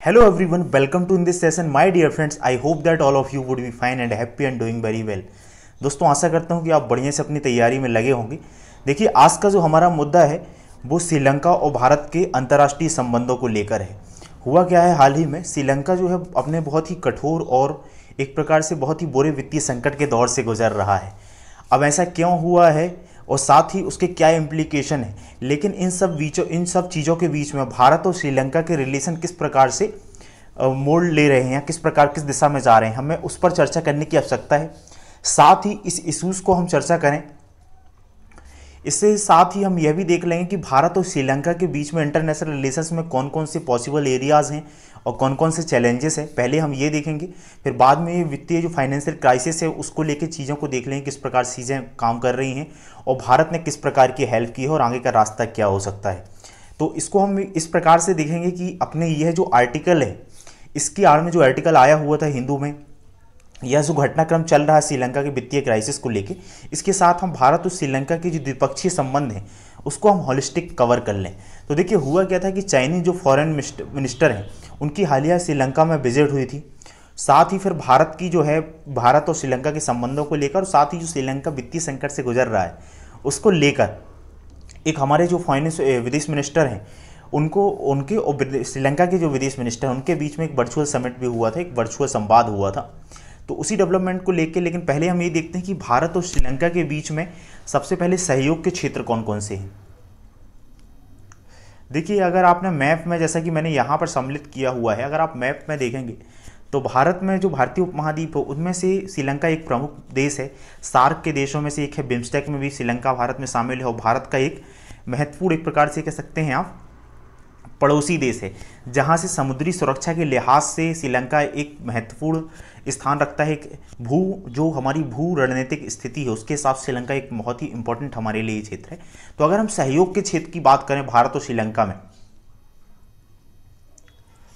Hello everyone, welcome to in this session. My dear friends, I hope that all of you would be fine and happy and doing very well. दोस्तों आशा करता हूँ कि आप बढ़िया से अपनी तैयारी में लगे होंगे। देखिए आज का जो हमारा मुद्दा है वो श्रीलंका और भारत के अंतर्राष्ट्रीय संबंधों को लेकर है। हुआ क्या है, हाल ही में श्रीलंका जो है अपने बहुत ही कठोर और एक प्रकार से बहुत ही बुरे वित्तीय संकट के दौर से गुजर रहा है। अब ऐसा क्यों हुआ है और साथ ही उसके क्या इम्प्लीकेशन है, लेकिन इन सब चीज़ों के बीच में भारत और श्रीलंका के रिलेशन किस प्रकार से मोड़ ले रहे हैं, किस दिशा में जा रहे हैं, हमें उस पर चर्चा करने की आवश्यकता है। साथ ही इस इश्यूज़ को हम चर्चा करें, इससे साथ ही हम यह भी देख लेंगे कि भारत और श्रीलंका के बीच में इंटरनेशनल रिलेशंस में कौन कौन से पॉसिबल एरियाज़ हैं और कौन कौन से चैलेंजेस हैं, पहले हम ये देखेंगे। फिर बाद में ये वित्तीय जो फाइनेंशियल क्राइसिस है उसको लेकर चीज़ों को देख लेंगे, किस प्रकार चीज़ें काम कर रही हैं और भारत ने किस प्रकार की हेल्प की है और आगे का रास्ता क्या हो सकता है। तो इसको हम इस प्रकार से देखेंगे कि अपने यह जो आर्टिकल है, इसकी आड़ में जो आर्टिकल आया हुआ था हिंदू में, यह जो घटनाक्रम चल रहा है श्रीलंका के वित्तीय क्राइसिस को लेके, इसके साथ हम भारत और श्रीलंका के जो द्विपक्षीय संबंध हैं उसको हम होलिस्टिक कवर कर लें। तो देखिए हुआ क्या था कि चाइनीज जो फॉरेन मिनिस्टर हैं उनकी हालिया श्रीलंका में विजिट हुई थी। साथ ही फिर भारत की जो है भारत और श्रीलंका के संबंधों को लेकर और साथ ही जो श्रीलंका वित्तीय संकट से गुजर रहा है उसको लेकर एक हमारे जो विदेश मिनिस्टर हैं उनके और श्रीलंका के जो विदेश मिनिस्टर हैं उनके बीच में एक वर्चुअल समिट भी हुआ था, एक वर्चुअल संवाद हुआ था। तो उसी डेवलपमेंट को लेकर, लेकिन पहले हम ये देखते हैं कि भारत और श्रीलंका के बीच में सबसे पहले सहयोग के क्षेत्र कौन कौन से हैं। देखिए अगर आपने मैप में, जैसा कि मैंने यहाँ पर सम्मिलित किया हुआ है, अगर आप मैप में देखेंगे तो भारत में जो भारतीय उपमहाद्वीप है उनमें से श्रीलंका एक प्रमुख देश है। सार्क के देशों में से एक है, बिम्स्टेक में भी श्रीलंका भारत में शामिल है और भारत का एक महत्वपूर्ण, एक प्रकार से कह सकते हैं आप, पड़ोसी देश है, जहां से समुद्री सुरक्षा के लिहाज से श्रीलंका एक महत्वपूर्ण स्थान रखता है। जो हमारी भू रणनीतिक स्थिति है उसके हिसाब से श्रीलंका एक बहुत ही इंपॉर्टेंट हमारे लिए क्षेत्र है। तो अगर हम सहयोग के क्षेत्र की बात करें भारत और श्रीलंका में,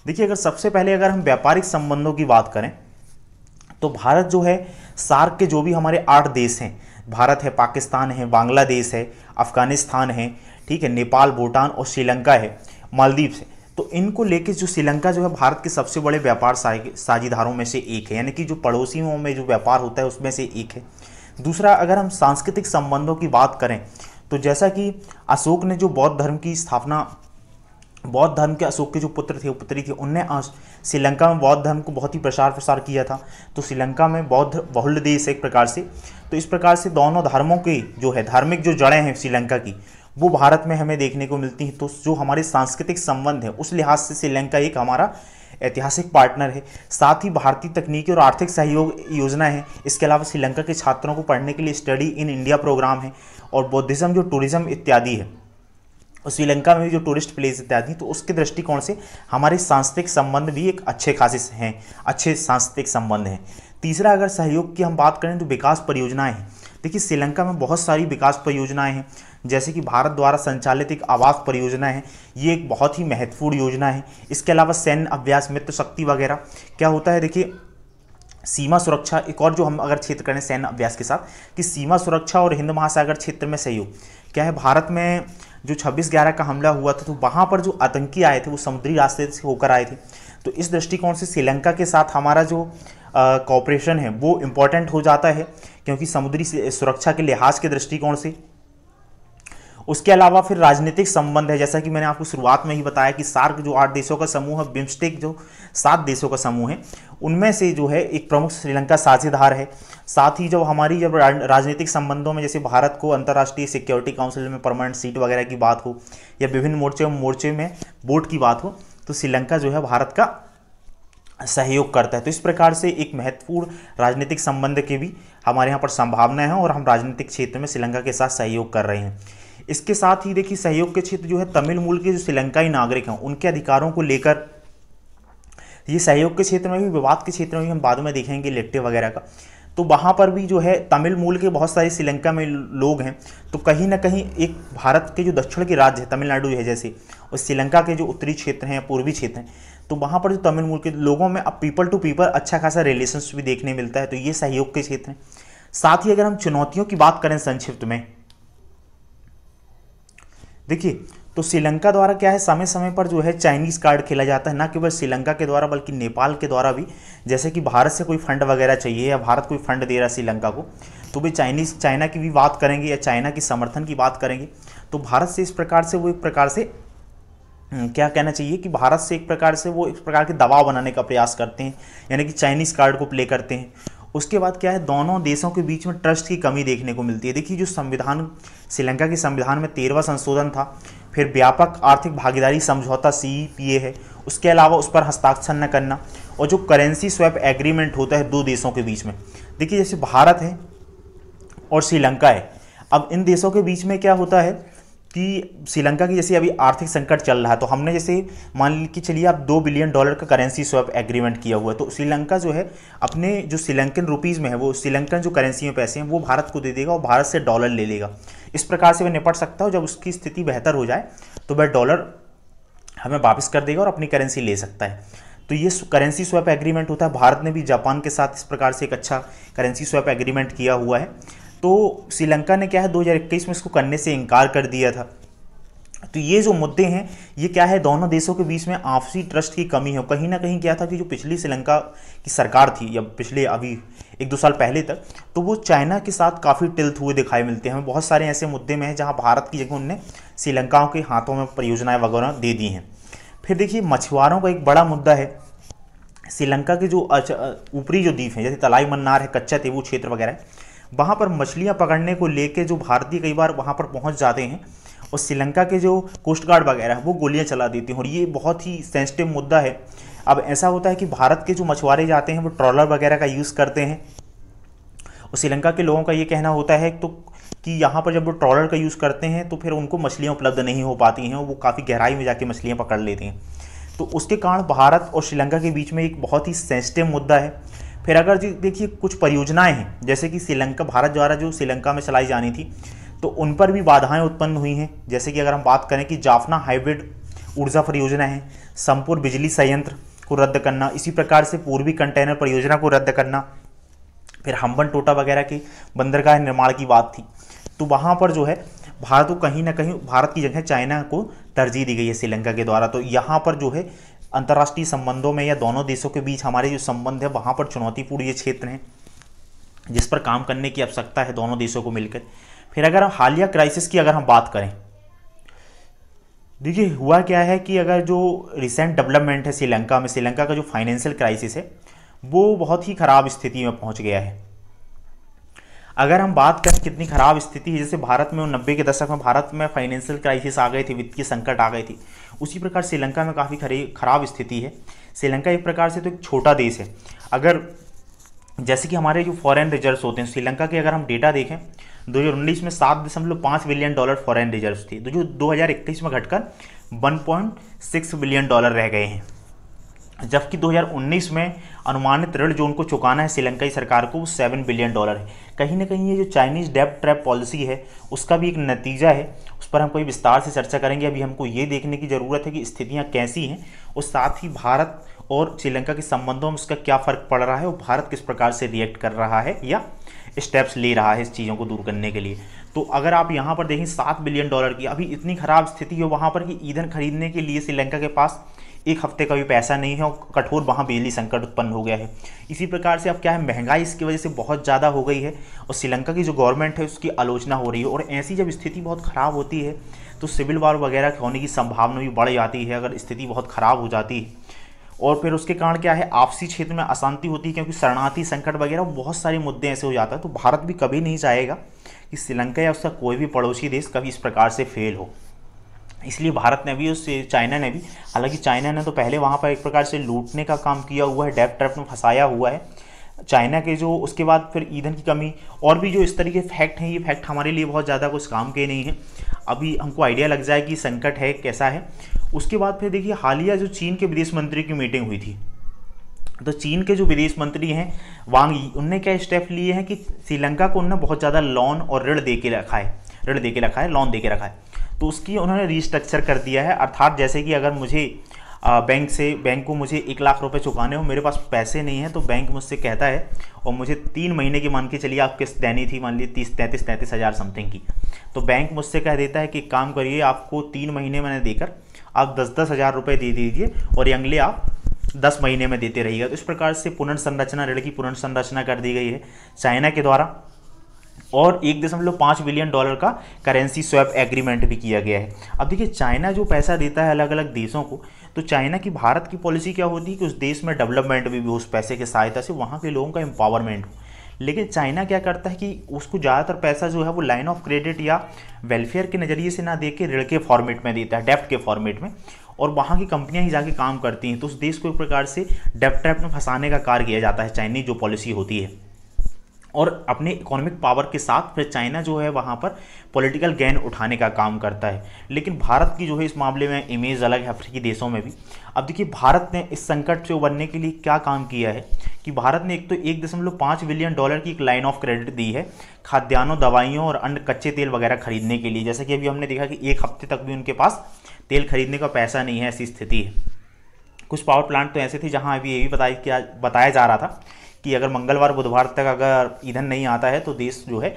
देखिए अगर सबसे पहले अगर हम व्यापारिक संबंधों की बात करें तो भारत जो है सार्क के जो भी हमारे 8 देश हैं, भारत है, पाकिस्तान है, बांग्लादेश है, अफगानिस्तान है, ठीक है, नेपाल, भूटान और श्रीलंका है, मालदीव से, तो इनको लेके जो श्रीलंका जो है भारत के सबसे बड़े व्यापार साझेदारों में से एक है, यानी कि जो पड़ोसियों में जो व्यापार होता है उसमें से एक है। दूसरा अगर हम सांस्कृतिक संबंधों की बात करें तो जैसा कि अशोक ने जो बौद्ध धर्म के अशोक के जो पुत्री थे उनने श्रीलंका में बौद्ध धर्म को बहुत ही प्रसार किया था। तो श्रीलंका में बौद्ध बहुल देश एक प्रकार से, तो इस प्रकार से दोनों धर्मों के जो है धार्मिक जो जड़ें हैं श्रीलंका की वो भारत में हमें देखने को मिलती हैं। तो जो हमारे सांस्कृतिक संबंध है उस लिहाज से श्रीलंका एक हमारा ऐतिहासिक पार्टनर है। साथ ही भारतीय तकनीकी और आर्थिक सहयोग योजना है। इसके अलावा श्रीलंका के छात्रों को पढ़ने के लिए स्टडी इन इंडिया प्रोग्राम है और बौद्धिज्म जो टूरिज्म इत्यादि है और श्रीलंका में भी जो टूरिस्ट प्लेस इत्यादि, तो उसके दृष्टिकोण से हमारे सांस्कृतिक संबंध भी एक अच्छे सांस्कृतिक संबंध हैं। तीसरा अगर सहयोग की हम बात करें तो विकास परियोजनाएं हैं। देखिए श्रीलंका में बहुत सारी विकास परियोजनाएं हैं, जैसे कि भारत द्वारा संचालित एक आवास परियोजना है, ये एक बहुत ही महत्वपूर्ण योजना है। इसके अलावा सैन्य अभ्यास, मित्र शक्ति वगैरह। क्या होता है देखिए सीमा सुरक्षा, एक और जो हम अगर क्षेत्र करें सैन्य अभ्यास के साथ, कि सीमा सुरक्षा और हिंद महासागर क्षेत्र में सहयोग क्या है। भारत में जो 26/11 का हमला हुआ था तो वहाँ पर जो आतंकी आए थे वो समुद्री रास्ते से होकर आए थे। तो इस दृष्टिकोण से श्रीलंका के साथ हमारा जो कोऑपरेशन है वो इम्पॉर्टेंट हो जाता है, क्योंकि समुद्री सुरक्षा के लिहाज के दृष्टिकोण से। उसके अलावा फिर राजनीतिक संबंध है, जैसा कि मैंने आपको शुरुआत में ही बताया कि सार्क जो 8 देशों का समूह है, बिम्स्टेक जो 7 देशों का समूह है, उनमें से जो है एक प्रमुख श्रीलंका साझेदार है। साथ ही जब राजनीतिक संबंधों में जैसे भारत को अंतर्राष्ट्रीय सिक्योरिटी काउंसिल में परमानेंट सीट वगैरह की बात हो या विभिन्न मोर्चे में वोट की बात हो, तो श्रीलंका जो है भारत का सहयोग करता है। तो इस प्रकार से एक महत्वपूर्ण राजनीतिक संबंध के भी हमारे यहाँ पर संभावना है और हम राजनीतिक क्षेत्र में श्रीलंका के साथ सहयोग कर रहे हैं। इसके साथ ही देखिए सहयोग के क्षेत्र जो है तमिल मूल के जो श्रीलंकाई नागरिक हैं उनके अधिकारों को लेकर ये सहयोग के क्षेत्र में भी, विवाद के क्षेत्र में भी हम बाद में देखेंगे लेट्टे वगैरह का। तो वहाँ पर भी जो है तमिल मूल के बहुत सारे श्रीलंका में लोग हैं। तो कहीं ना कहीं एक भारत के जो दक्षिण के राज्य है, तमिलनाडु है जैसे, और श्रीलंका के जो उत्तरी क्षेत्र हैं, पूर्वी क्षेत्र हैं, तो वहाँ पर जो तमिल मूल के लोगों में अब पीपल टू पीपल अच्छा खासा रिलेशंस भी देखने मिलता है। तो ये सहयोग के क्षेत्र हैं। साथ ही अगर हम चुनौतियों की बात करें संक्षिप्त में, देखिए तो श्रीलंका द्वारा क्या है, समय समय पर जो है चाइनीज़ कार्ड खेला जाता है, ना केवल श्रीलंका के द्वारा बल्कि नेपाल के द्वारा भी। जैसे कि भारत से कोई फंड वगैरह चाहिए या भारत कोई फंड दे रहा है श्रीलंका को, तो भी चाइना की भी बात करेंगे या चाइना की समर्थन की बात करेंगे, तो भारत से इस प्रकार से वो एक प्रकार से क्या कहना चाहिए कि भारत से एक प्रकार से वो एक प्रकार के दबाव बनाने का प्रयास करते हैं, यानी कि चाइनीज़ कार्ड को प्ले करते हैं। उसके बाद क्या है, दोनों देशों के बीच में ट्रस्ट की कमी देखने को मिलती है। देखिए जो संविधान, श्रीलंका के संविधान में 13वां संशोधन था, फिर व्यापक आर्थिक भागीदारी समझौता CEPA है, उसके अलावा उस पर हस्ताक्षर न करना, और जो करेंसी स्वैप एग्रीमेंट होता है दो देशों के बीच में। देखिए जैसे भारत है और श्रीलंका है, अब इन देशों के बीच में क्या होता है कि श्रीलंका की जैसे अभी आर्थिक संकट चल रहा है, तो हमने जैसे मान के चलिए आप $2 बिलियन का करेंसी स्वैप एग्रीमेंट किया हुआ है, तो श्रीलंका जो है अपने जो श्रीलंकन रुपीज़ में है, वो श्रीलंकन जो करेंसी में पैसे हैं वो भारत को दे देगा और भारत से डॉलर ले लेगा। इस प्रकार से वह निपट सकता है, जब उसकी स्थिति बेहतर हो जाए तो वह डॉलर हमें वापस कर देगा और अपनी करेंसी ले सकता है। तो ये करेंसी स्वैप एग्रीमेंट होता है। भारत ने भी जापान के साथ इस प्रकार से एक अच्छा करेंसी स्वैप एग्रीमेंट किया हुआ है। तो श्रीलंका ने क्या है 2021 में इसको करने से इनकार कर दिया था। तो ये जो मुद्दे हैं ये क्या है, दोनों देशों के बीच में आपसी ट्रस्ट की कमी है। कहीं ना कहीं क्या था कि जो पिछली श्रीलंका की सरकार थी या पिछले अभी 1-2 साल पहले तक, तो वो चाइना के साथ काफ़ी टिल्थ हुए दिखाई मिलते हैं हमें। बहुत सारे ऐसे मुद्दे में हैं जहाँ भारत की जगह उनने श्रीलंकाओं के हाथों में परियोजनाएँ वगैरह दे दी हैं। फिर देखिए मछुआरों का एक बड़ा मुद्दा है। श्रीलंका के जो ऊपरी जो द्वीप हैं जैसे तलाई मन्नार है, कच्चा तेबू क्षेत्र वगैरह, वहाँ पर मछलियाँ पकड़ने को लेके जो भारतीय कई बार वहाँ पर पहुँच जाते हैं और श्रीलंका के जो कोस्ट गार्ड वगैरह है वो गोलियाँ चला देती हैं, और ये बहुत ही सेंसिटिव मुद्दा है। अब ऐसा होता है कि भारत के जो मछुआरे जाते हैं वो ट्रॉलर वगैरह का यूज़ करते हैं, और श्रीलंका के लोगों का ये कहना होता है तो कि यहाँ पर जब वो ट्रॉलर का यूज़ करते हैं तो फिर उनको मछलियाँ उपलब्ध नहीं हो पाती हैं, वो काफ़ी गहराई में जाके मछलियाँ पकड़ लेते हैं। तो उसके कारण भारत और श्रीलंका के बीच में एक बहुत ही सेंसिटिव मुद्दा है। फिर अगर देखिए कुछ परियोजनाएं हैं जैसे कि श्रीलंका भारत द्वारा जो श्रीलंका में चलाई जानी थी, तो उन पर भी बाधाएं उत्पन्न हुई हैं। जैसे कि अगर हम बात करें कि जाफना हाइब्रिड ऊर्जा परियोजना है, संपूर्ण बिजली संयंत्र को रद्द करना, इसी प्रकार से पूर्वी कंटेनर परियोजना को रद्द करना, फिर हम्बन टोटा वगैरह के बंदरगाह निर्माण की बात थी। तो वहाँ पर जो है भारत को कहीं ना कहीं भारत की जगह चाइना को तरजीह दी गई है श्रीलंका के द्वारा। तो यहाँ पर जो है अंतर्राष्ट्रीय संबंधों में या दोनों देशों के बीच हमारे जो संबंध है वहाँ पर चुनौतीपूर्ण ये क्षेत्र हैं जिस पर काम करने की आवश्यकता है दोनों देशों को मिलकर। फिर अगर हम हालिया क्राइसिस की अगर हम बात करें, देखिए हुआ क्या है कि अगर जो रिसेंट डेवलपमेंट है श्रीलंका में, श्रीलंका का जो फाइनेंशियल क्राइसिस है वो बहुत ही ख़राब स्थिति में पहुंच गया है। अगर हम बात करें कितनी ख़राब स्थिति है, जैसे भारत में 90 के दशक में भारत में फाइनेंशियल क्राइसिस आ गई थी, वित्तीय संकट आ गई थी, उसी प्रकार श्रीलंका में काफ़ी ख़राब स्थिति है। श्रीलंका एक प्रकार से तो एक छोटा देश है। अगर जैसे कि हमारे जो फॉरेन रिजर्व्स होते हैं श्रीलंका के, अगर हम डेटा देखें 2019 में $7.5 बिलियन फॉरेन रिजर्व्स थी, तो जो 2021 में घटकर $1.6 बिलियन रह गए हैं। जबकि 2019 में अनुमानित ऋण जो उनको चुकाना है श्रीलंकाई सरकार को वो $7 बिलियन है। कहीं ना कहीं ये जो चाइनीज़ डेब्ट ट्रैप पॉलिसी है उसका भी एक नतीजा है, उस पर हम कोई विस्तार से चर्चा करेंगे। अभी हमको ये देखने की ज़रूरत है कि स्थितियाँ कैसी हैं और साथ ही भारत और श्रीलंका के संबंधों में उसका क्या फ़र्क पड़ रहा है और भारत किस प्रकार से रिएक्ट कर रहा है या स्टेप्स ले रहा है इस चीज़ों को दूर करने के लिए। तो अगर आप यहाँ पर देखें $7 बिलियन की अभी इतनी ख़राब स्थिति है वहाँ पर कि ईंधन खरीदने के लिए श्रीलंका के पास एक हफ्ते का भी पैसा नहीं है और कठोर वहाँ बिजली संकट उत्पन्न हो गया है। इसी प्रकार से अब क्या है, महंगाई इसकी वजह से बहुत ज़्यादा हो गई है और श्रीलंका की जो गवर्नमेंट है उसकी आलोचना हो रही है। और ऐसी जब स्थिति बहुत ख़राब होती है तो सिविल वार वगैरह होने की संभावना भी बढ़ जाती है अगर स्थिति बहुत ख़राब हो जाती है। और फिर उसके कारण क्या है, आपसी क्षेत्र में अशांति होती है क्योंकि शरणार्थी संकट वगैरह बहुत सारे मुद्दे ऐसे हो जाता है। तो भारत भी कभी नहीं चाहेगा कि श्रीलंका या उसका कोई भी पड़ोसी देश कभी इस प्रकार से फेल हो। इसलिए भारत ने भी, उससे चाइना ने भी, हालांकि चाइना ने तो पहले वहाँ पर एक प्रकार से लूटने का काम किया हुआ है, डेब्ट ट्रैप में फंसाया हुआ है चाइना के जो, उसके बाद फिर ईंधन की कमी और भी जो इस तरीके फैक्ट हैं, ये फैक्ट हमारे लिए बहुत ज़्यादा कुछ काम के नहीं है। अभी हमको आइडिया लग जाए कि संकट है कैसा है। उसके बाद फिर देखिए हालिया जो चीन के विदेश मंत्री की मीटिंग हुई थी, तो चीन के जो विदेश मंत्री हैं वांग यी, उनने क्या स्टेप लिए हैं कि श्रीलंका को उन्होंने बहुत ज़्यादा लोन और ऋण दे के रखा है, लोन दे के रखा है, तो उसकी उन्होंने रिस्ट्रक्चर कर दिया है। अर्थात जैसे कि अगर मुझे बैंक को मुझे 1 लाख रुपए चुकाने हो, मेरे पास पैसे नहीं है, तो बैंक मुझसे कहता है और मुझे 3 महीने की मान के चलिए आप किस्त देनी थी, मान लीजिए 33 हज़ार समथिंग की। तो बैंक मुझसे कह देता है कि एक काम करिए, आपको 3 महीने मैंने देकर आप 10-10 हज़ार रुपये दे दीजिए और ये अगले आप 10 महीने में देते रहिएगा। तो इस प्रकार से पुनर्संरचना, ऋण की पुनर्संरचना कर दी गई है चाइना के द्वारा। और $1.5 बिलियन का करेंसी स्वैप एग्रीमेंट भी किया गया है। अब देखिए चाइना जो पैसा देता है अलग अलग देशों को, तो चाइना की भारत की पॉलिसी क्या होती है कि उस देश में डेवलपमेंट भी उस पैसे की सहायता से वहाँ के लोगों का एम्पावरमेंट हो। लेकिन चाइना क्या करता है कि उसको ज़्यादातर पैसा जो है वो लाइन ऑफ क्रेडिट या वेलफेयर के नज़रिए से ना दे के ऋण के फॉर्मेट में देता है, डेप्ट के फॉर्मेट में, और वहाँ की कंपनियां ही जाके काम करती हैं। तो उस देश को एक प्रकार से डेप्ट ट्रैप में फंसाने का कार्य किया जाता है चाइनीज जो पॉलिसी होती है। और अपने इकोनॉमिक पावर के साथ फिर चाइना जो है वहाँ पर पॉलिटिकल गेन उठाने का काम करता है। लेकिन भारत की जो है इस मामले में इमेज अलग है अफ्रीकी देशों में भी। अब देखिए भारत ने इस संकट से उबरने के लिए क्या काम किया है कि भारत ने एक तो $1.5 बिलियन की एक लाइन ऑफ क्रेडिट दी है खाद्यान्नों, दवाइयों और अन्य कच्चे तेल वगैरह खरीदने के लिए। जैसे कि अभी हमने देखा कि 1 हफ्ते तक भी उनके पास तेल खरीदने का पैसा नहीं है, ऐसी स्थिति है। कुछ पावर प्लांट तो ऐसे थे जहाँ अभी ये भी बताया जा रहा था कि अगर मंगलवार बुधवार तक अगर ईंधन नहीं आता है तो देश जो है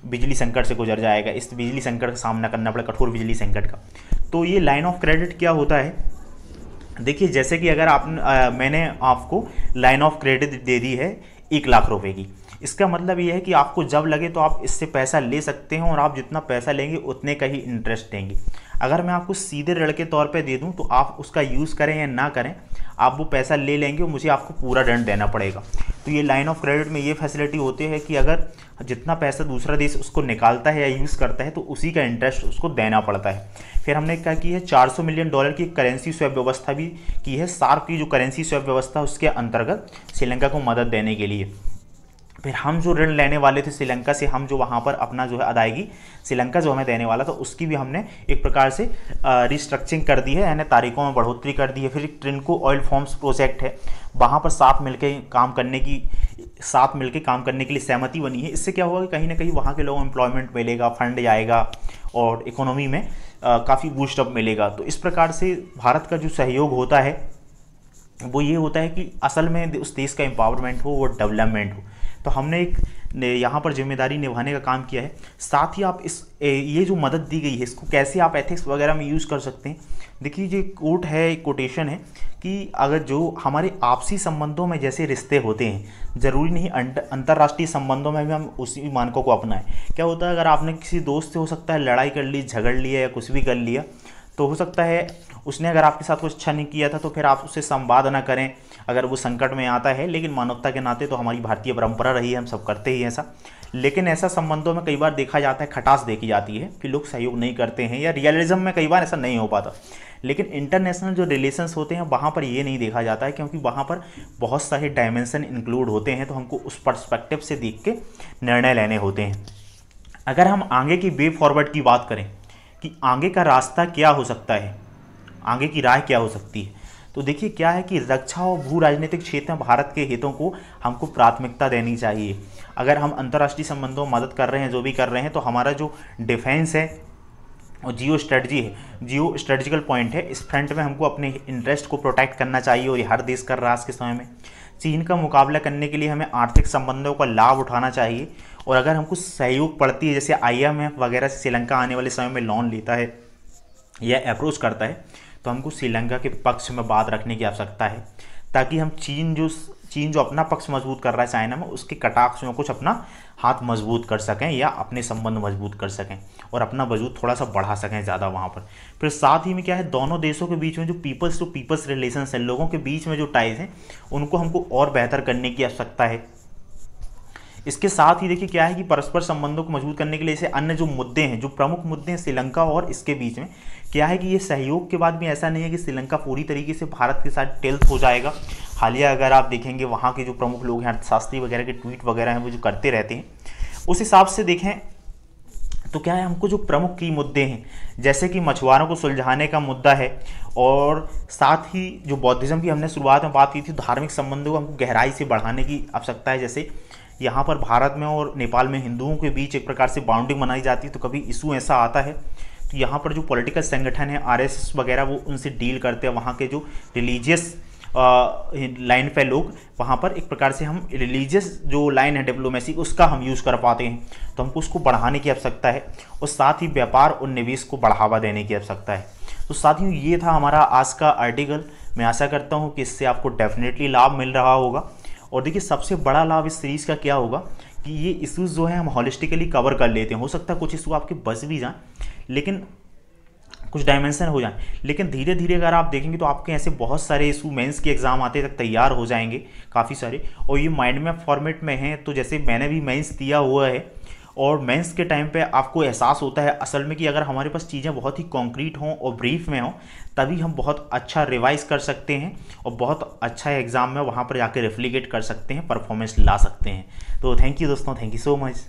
बिजली संकट से गुजर जाएगा, इस बिजली संकट का सामना करना पड़ेगा, कठोर बिजली संकट का। तो ये लाइन ऑफ क्रेडिट क्या होता है, देखिए जैसे कि अगर मैंने आपको लाइन ऑफ क्रेडिट दे दी है 1 लाख रुपए की, इसका मतलब ये है कि आपको जब लगे तो आप इससे पैसा ले सकते हैं और आप जितना पैसा लेंगे उतने का ही इंटरेस्ट देंगे। अगर मैं आपको सीधे ऋण के तौर पे दे दूं तो आप उसका यूज़ करें या ना करें, आप वो पैसा ले लेंगे और मुझे आपको पूरा ऋण देना पड़ेगा। तो ये लाइन ऑफ क्रेडिट में ये फैसिलिटी होती है कि अगर जितना पैसा दूसरा देश उसको निकालता है या यूज़ करता है तो उसी का इंटरेस्ट उसको देना पड़ता है। फिर हमने क्या की है, $400 मिलियन की करेंसी स्वैप व्यवस्था भी की है। सार्क की जो करेंसी स्वैप व्यवस्था उसके अंतर्गत श्रीलंका को मदद देने के लिए। फिर हम जो ऋण लेने वाले थे श्रीलंका से, हम जो वहाँ पर अपना जो है अदायगी श्रीलंका जो हमें देने वाला था उसकी भी हमने एक प्रकार से रिस्ट्रक्चरिंग कर दी है, यानी तारीखों में बढ़ोतरी कर दी है। फिर एक ट्रिनको ऑयल फॉर्म्स प्रोजेक्ट है, वहाँ पर साथ मिलकर काम करने के लिए सहमति बनी है। इससे क्या होगा कि कहीं ना कहीं वहाँ के लोगों को एम्प्लॉयमेंट मिलेगा, फंड जाएगा और इकोनॉमी में काफ़ी बूस्टअप मिलेगा। तो इस प्रकार से भारत का जो सहयोग होता है वो ये होता है कि असल में उस देश का एम्पावरमेंट हो, वो डेवलपमेंट हो। तो हमने एक यहाँ पर जिम्मेदारी निभाने का काम किया है। साथ ही आप ये जो मदद दी गई है इसको कैसे आप एथिक्स वगैरह में यूज़ कर सकते हैं। देखिए ये कोट है, एक कोटेशन है कि अगर जो हमारे आपसी संबंधों में जैसे रिश्ते होते हैं, ज़रूरी नहीं अंतर्राष्ट्रीय संबंधों में भी हम उसी मानकों को अपनाएं। क्या होता है, अगर आपने किसी दोस्त से हो सकता है लड़ाई कर ली, झगड़ लिया या कुछ भी कर लिया, तो हो सकता है उसने अगर आपके साथ कुछ अच्छा नहीं किया था तो फिर आप उससे संवाद ना करें अगर वो संकट में आता है। लेकिन मानवता के नाते तो हमारी भारतीय परंपरा रही है, हम सब करते ही ऐसा। लेकिन ऐसा संबंधों में कई बार देखा जाता है, खटास देखी जाती है कि लोग सहयोग नहीं करते हैं, या रियलिज्म में कई बार ऐसा नहीं हो पाता। लेकिन इंटरनेशनल जो रिलेशंस होते हैं वहाँ पर ये नहीं देखा जाता है, क्योंकि वहाँ पर बहुत सारे डायमेंशन इंक्लूड होते हैं। तो हमको उस पर्सपेक्टिव से देख के निर्णय लेने होते हैं। अगर हम आगे की वे फॉरवर्ड की बात करें कि आगे का रास्ता क्या हो सकता है, आगे की राह क्या हो सकती है, तो देखिए क्या है कि रक्षा और भू राजनीतिक क्षेत्र में भारत के हितों को हमको प्राथमिकता देनी चाहिए। अगर हम अंतर्राष्ट्रीय संबंधों में मदद कर रहे हैं, जो भी कर रहे हैं, तो हमारा जो डिफेंस है और जियो स्ट्रेटजी है, जियो स्ट्रेटजिकल पॉइंट है, इस फ्रंट में हमको अपने इंटरेस्ट को प्रोटेक्ट करना चाहिए। और ये हर देश कर रहा है आज के समय में। चीन का मुकाबला करने के लिए हमें आर्थिक संबंधों का लाभ उठाना चाहिए। और अगर हमको सहयोग पड़ती है, जैसे IMF वगैरह से श्रीलंका आने वाले समय में लोन लेता है या अप्रोच करता है, तो हमको श्रीलंका के पक्ष में बात रखने की आवश्यकता है, ताकि हम चीन जो अपना पक्ष मजबूत कर रहा है चाइना में, उसके कटाक्ष में कुछ अपना हाथ मजबूत कर सकें या अपने संबंध मजबूत कर सकें और अपना वजूद थोड़ा सा बढ़ा सकें ज़्यादा वहाँ पर। फिर साथ ही में क्या है, दोनों देशों के बीच में जो पीपल्स टू पीपल्स रिलेशंस हैं, लोगों के बीच में जो टाइज हैं, उनको हमको और बेहतर करने की आवश्यकता है। इसके साथ ही देखिए क्या है कि परस्पर संबंधों को मजबूत करने के लिए ऐसे अन्य जो मुद्दे हैं, जो प्रमुख मुद्दे हैं श्रीलंका और इसके बीच में, क्या है कि ये सहयोग के बाद भी ऐसा नहीं है कि श्रीलंका पूरी तरीके से भारत के साथ टेल्थ हो जाएगा। हालिया अगर आप देखेंगे वहाँ के जो प्रमुख लोग हैं, अर्थशास्त्री वगैरह के ट्वीट वगैरह हैं, वो जो करते रहते हैं, उस हिसाब से देखें तो क्या है, हमको जो प्रमुख की मुद्दे हैं, जैसे कि मछुआरों को सुलझाने का मुद्दा है, और साथ ही जो बौद्धिज्म की हमने शुरुआत में बात की थी, धार्मिक संबंधों को हमको गहराई से बढ़ाने की आवश्यकता है। जैसे यहाँ पर भारत में और नेपाल में हिंदुओं के बीच एक प्रकार से बाउंडिंग बनाई जाती है, तो कभी इशू ऐसा आता है तो यहाँ पर जो पॉलिटिकल संगठन है आरएसएस वगैरह वो उनसे डील करते हैं, वहाँ के जो रिलीजियस लाइन पे लोग, वहाँ पर एक प्रकार से हम रिलीजियस जो लाइन है डिप्लोमेसी उसका हम यूज़ कर पाते हैं। तो हमको उसको बढ़ाने की आवश्यकता है और साथ ही व्यापार और निवेश को बढ़ावा देने की आवश्यकता है। तो साथियों ये था हमारा आज का आर्टिकल। मैं आशा करता हूँ कि इससे आपको डेफिनेटली लाभ मिल रहा होगा। और देखिए सबसे बड़ा लाभ इस सीरीज़ का क्या होगा कि ये इश्यूज़ जो है हम हॉलिस्टिकली कवर कर लेते हैं। हो सकता है कुछ इशू आपके बच भी जाएँ, लेकिन कुछ डायमेंशन हो जाए, लेकिन धीरे धीरे अगर आप देखेंगे तो आपके ऐसे बहुत सारे इशू मेंस के एग्जाम आते तक तैयार हो जाएंगे काफ़ी सारे, और ये माइंड मैप फॉर्मेट में है। तो जैसे मैंने भी मेंस दिया हुआ है और मेंस के टाइम पे आपको एहसास होता है असल में कि अगर हमारे पास चीज़ें बहुत ही कॉन्क्रीट हों और ब्रीफ में हों तभी हम बहुत अच्छा रिवाइज कर सकते हैं और बहुत अच्छा एग्ज़ाम में वहाँ पर जाकर रेफ्लिकेट कर सकते हैं, परफॉर्मेंस ला सकते हैं। तो थैंक यू दोस्तों, थैंक यू सो मच।